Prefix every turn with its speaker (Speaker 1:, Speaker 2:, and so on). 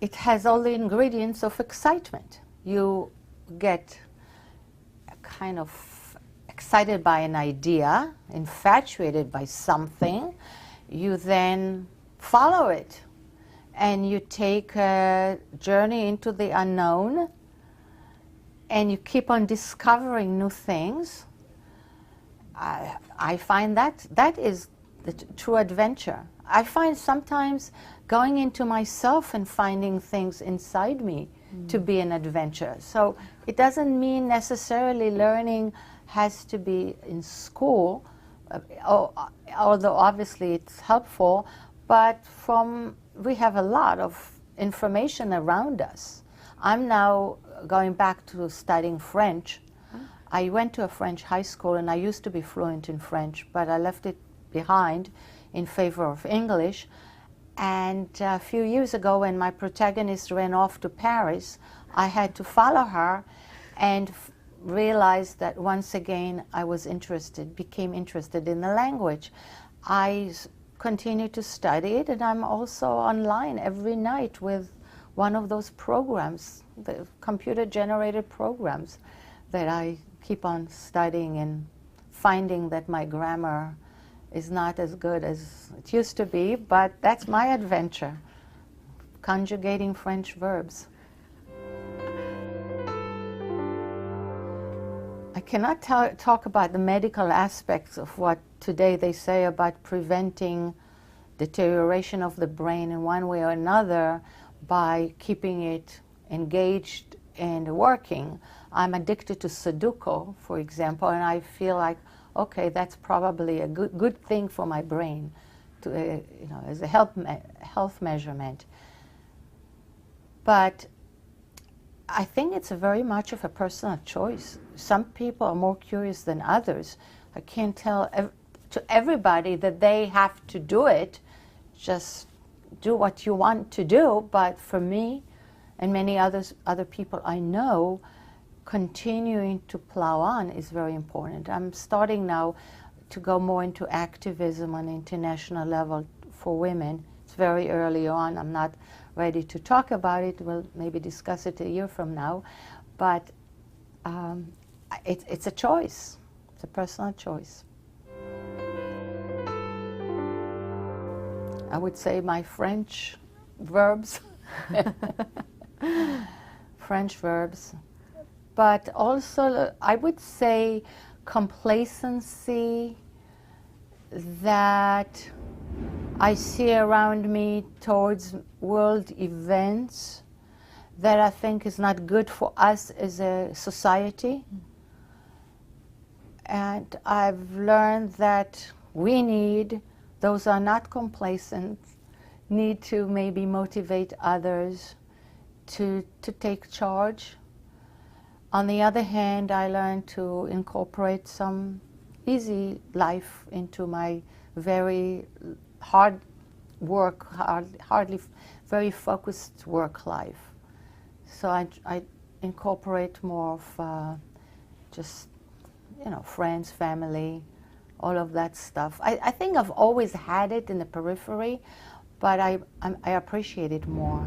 Speaker 1: it has all the ingredients of excitement. You get kind of excited by an idea, infatuated by something, you then follow it, and you take a journey into the unknown, and you keep on discovering new things. I find that is the true adventure. I find sometimes going into myself and finding things inside me to be an adventure. So it doesn't mean necessarily learning has to be in school, although obviously it's helpful, but we have a lot of information around us. I'm now going back to studying French. I went to a French high school, and I used to be fluent in French, but I left it behind in favor of English. And a few years ago, when my protagonist ran off to Paris, I had to follow her and realized that once again I became interested in the language. I continue to study it, and I'm also online every night with one of those programs, the computer-generated programs, that I keep on studying and finding that my grammar is not as good as it used to be, but that's my adventure, conjugating French verbs. I cannot talk about the medical aspects of what today they say about preventing deterioration of the brain in one way or another by keeping it engaged and working. I'm addicted to Sudoku, for example, and I feel like, okay, that's probably a good thing for my brain, to, as a health measurement. But I think it's very much of a personal choice. Some people are more curious than others. I can't tell to everybody that they have to do it. Just do what you want to do. But for me and many other people I know, continuing to plow on is very important. I'm starting now to go more into activism on an international level for women. It's very early on. I'm not ready to talk about it. We'll maybe discuss it a year from now. But it's a choice. It's a personal choice. I would say my French verbs. French verbs. But also, I would say complacency that I see around me towards world events that I think is not good for us as a society. And I've learned that those who are not complacent, need to maybe motivate others to take charge. On the other hand, I learned to incorporate some easy life into my very hard work, hardly very focused work life. So I incorporate more of just, friends, family, all of that stuff. I think I've always had it in the periphery, but I appreciate it more.